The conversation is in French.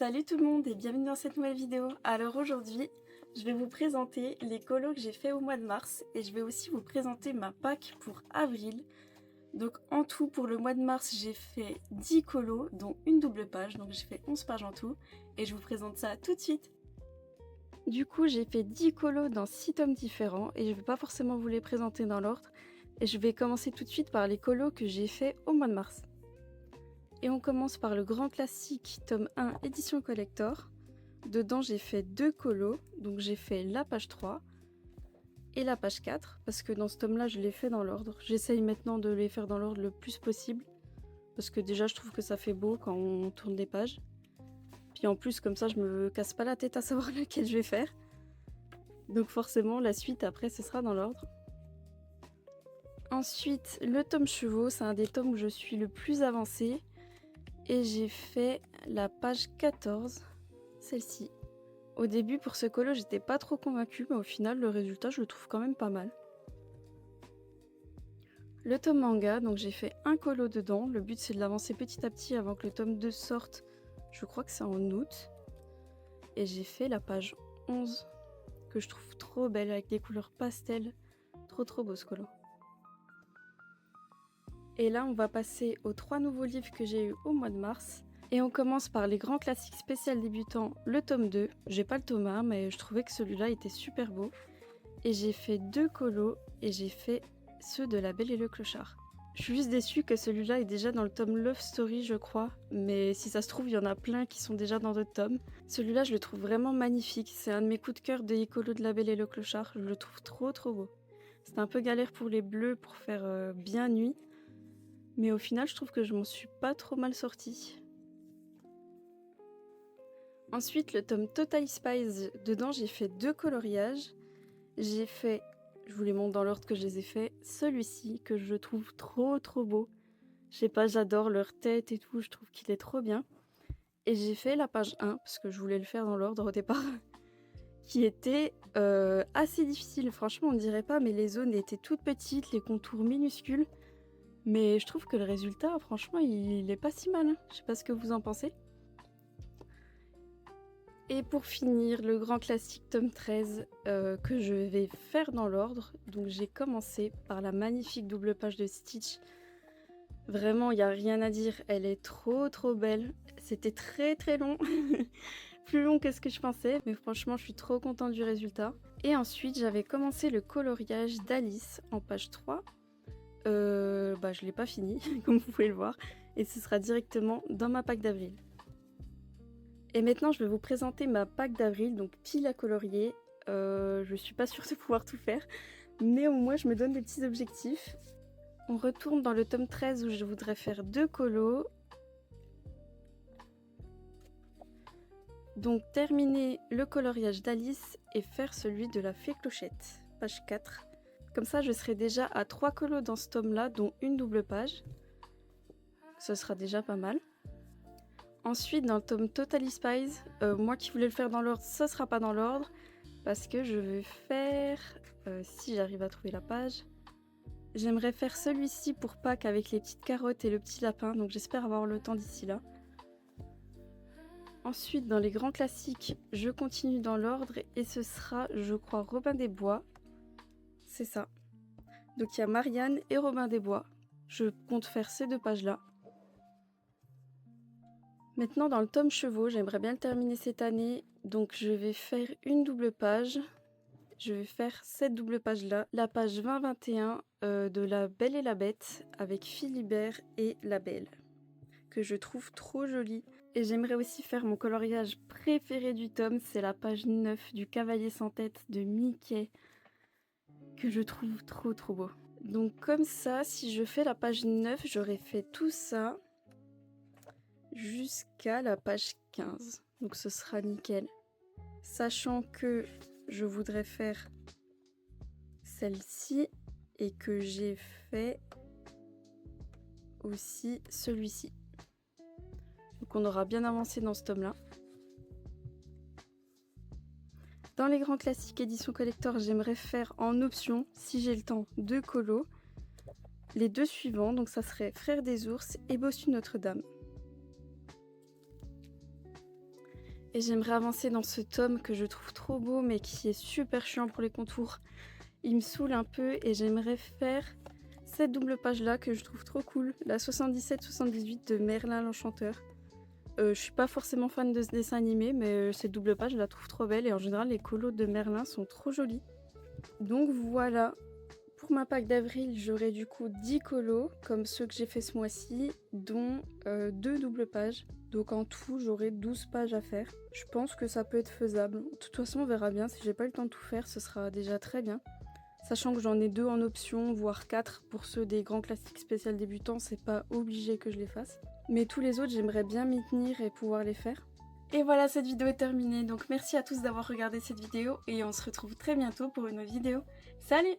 Salut tout le monde et bienvenue dans cette nouvelle vidéo. Alors aujourd'hui, je vais vous présenter les colos que j'ai fait au mois de mars et je vais aussi vous présenter ma pack pour avril. Donc en tout pour le mois de mars, j'ai fait 10 colos dont une double page, donc j'ai fait 11 pages en tout et je vous présente ça tout de suite. Du coup, j'ai fait 10 colos dans 6 tomes différents et je ne vais pas forcément vous les présenter dans l'ordre et je vais commencer tout de suite par les colos que j'ai fait au mois de mars. Et on commence par le grand classique tome 1 édition collector. Dedans j'ai fait 2 colos, donc j'ai fait la page 3 et la page 4, parce que dans ce tome là je l'ai fait dans l'ordre. J'essaye maintenant de les faire dans l'ordre le plus possible, parce que déjà je trouve que ça fait beau quand on tourne les pages. Puis en plus comme ça je me casse pas la tête à savoir lequel je vais faire. Donc forcément la suite après ce sera dans l'ordre. Ensuite le tome chevaux, c'est un des tomes où je suis le plus avancée. Et j'ai fait la page 14, celle-ci. Au début, pour ce colo, j'étais pas trop convaincue, mais au final, le résultat, je le trouve quand même pas mal. Le tome manga, donc j'ai fait un colo dedans. Le but, c'est de l'avancer petit à petit avant que le tome 2 sorte. Je crois que c'est en août. Et j'ai fait la page 11, que je trouve trop belle, avec des couleurs pastel. Trop beau ce colo. Et là, on va passer aux 3 nouveaux livres que j'ai eu au mois de mars. Et on commence par les grands classiques spécial débutants, le tome 2. J'ai pas le tome 1, mais je trouvais que celui-là était super beau. Et j'ai fait 2 colos et j'ai fait ceux de La Belle et le Clochard. Je suis juste déçue que celui-là est déjà dans le tome Love Story, je crois. Mais si ça se trouve, il y en a plein qui sont déjà dans d'autres tomes. Celui-là, je le trouve vraiment magnifique. C'est un de mes coups de cœur des colos de La Belle et le Clochard. Je le trouve trop beau. C'est un peu galère pour les bleus pour faire bien nuit. Mais au final, je trouve que je m'en suis pas trop mal sortie. Ensuite, le tome Totally Spies, dedans j'ai fait 2 coloriages. J'ai fait, je vous les montre dans l'ordre que je les ai fait, celui-ci que je trouve trop beau. Je sais pas, j'adore leur tête et tout, je trouve qu'il est trop bien. Et j'ai fait la page 1, parce que je voulais le faire dans l'ordre au départ, qui était assez difficile. Franchement, on dirait pas, mais les zones étaient toutes petites, les contours minuscules. Mais je trouve que le résultat, franchement, il est pas si mal. Hein. Je sais pas ce que vous en pensez. Et pour finir, le grand classique tome 13 que je vais faire dans l'ordre. Donc j'ai commencé par la magnifique double page de Stitch. Vraiment, il n'y a rien à dire. Elle est trop belle. C'était très long. Plus long que ce que je pensais. Mais franchement, je suis trop contente du résultat. Et ensuite, j'avais commencé le coloriage d'Alice en page 3. Je ne l'ai pas fini, comme vous pouvez le voir. Et ce sera directement dans ma pack d'avril. Et maintenant, je vais vous présenter ma pack d'avril, donc pile à colorier. Je suis pas sûre de pouvoir tout faire, mais au moins je me donne des petits objectifs. On retourne dans le tome 13 où je voudrais faire 2 colos. Donc terminer le coloriage d'Alice et faire celui de la fée Clochette, page 4. Comme ça, je serai déjà à 3 colos dans ce tome-là, dont une double page. Ce sera déjà pas mal. Ensuite, dans le tome Totally Spies, moi qui voulais le faire dans l'ordre, ça sera pas dans l'ordre. Parce que je vais faire, si j'arrive à trouver la page, j'aimerais faire celui-ci pour Pâques avec les petites carottes et le petit lapin. Donc j'espère avoir le temps d'ici là. Ensuite, dans les grands classiques, je continue dans l'ordre et ce sera, je crois, Robin des Bois. C'est ça. Donc il y a Marianne et Robin des Bois. Je compte faire ces 2 pages-là. Maintenant, dans le tome chevaux, j'aimerais bien le terminer cette année, donc je vais faire une double page. Je vais faire cette double page-là, la page 20-21 de La Belle et la Bête, avec Philibert et la Belle, que je trouve trop jolie. Et j'aimerais aussi faire mon coloriage préféré du tome, c'est la page 9 du Cavalier sans tête de Mickey, que je trouve trop beau. Donc comme ça, si je fais la page 9, j'aurais fait tout ça jusqu'à la page 15. Donc ce sera nickel. Sachant que je voudrais faire celle-ci et que j'ai fait aussi celui-ci. Donc on aura bien avancé dans ce tome-là. Dans les grands classiques édition collector, j'aimerais faire en option, si j'ai le temps, 2 colos. Les 2 suivants, donc ça serait Frères des ours et Bossu Notre-Dame. Et j'aimerais avancer dans ce tome que je trouve trop beau mais qui est super chiant pour les contours. Il me saoule un peu et j'aimerais faire cette double page là que je trouve trop cool, la 77-78 de Merlin l'Enchanteur. Je suis pas forcément fan de ce dessin animé, mais cette double page je la trouve trop belle et en général les colos de Merlin sont trop jolis. Donc voilà, pour ma pack d'avril j'aurai du coup 10 colos comme ceux que j'ai fait ce mois-ci, dont 2 doubles pages. Donc en tout j'aurai 12 pages à faire. Je pense que ça peut être faisable. De toute façon on verra bien, si j'ai pas eu le temps de tout faire ce sera déjà très bien. Sachant que j'en ai 2 en option, voire 4 pour ceux des grands classiques spécial débutants, c'est pas obligé que je les fasse. Mais tous les autres, j'aimerais bien m'y tenir et pouvoir les faire. Et voilà, cette vidéo est terminée, donc merci à tous d'avoir regardé cette vidéo et on se retrouve très bientôt pour une autre vidéo. Salut!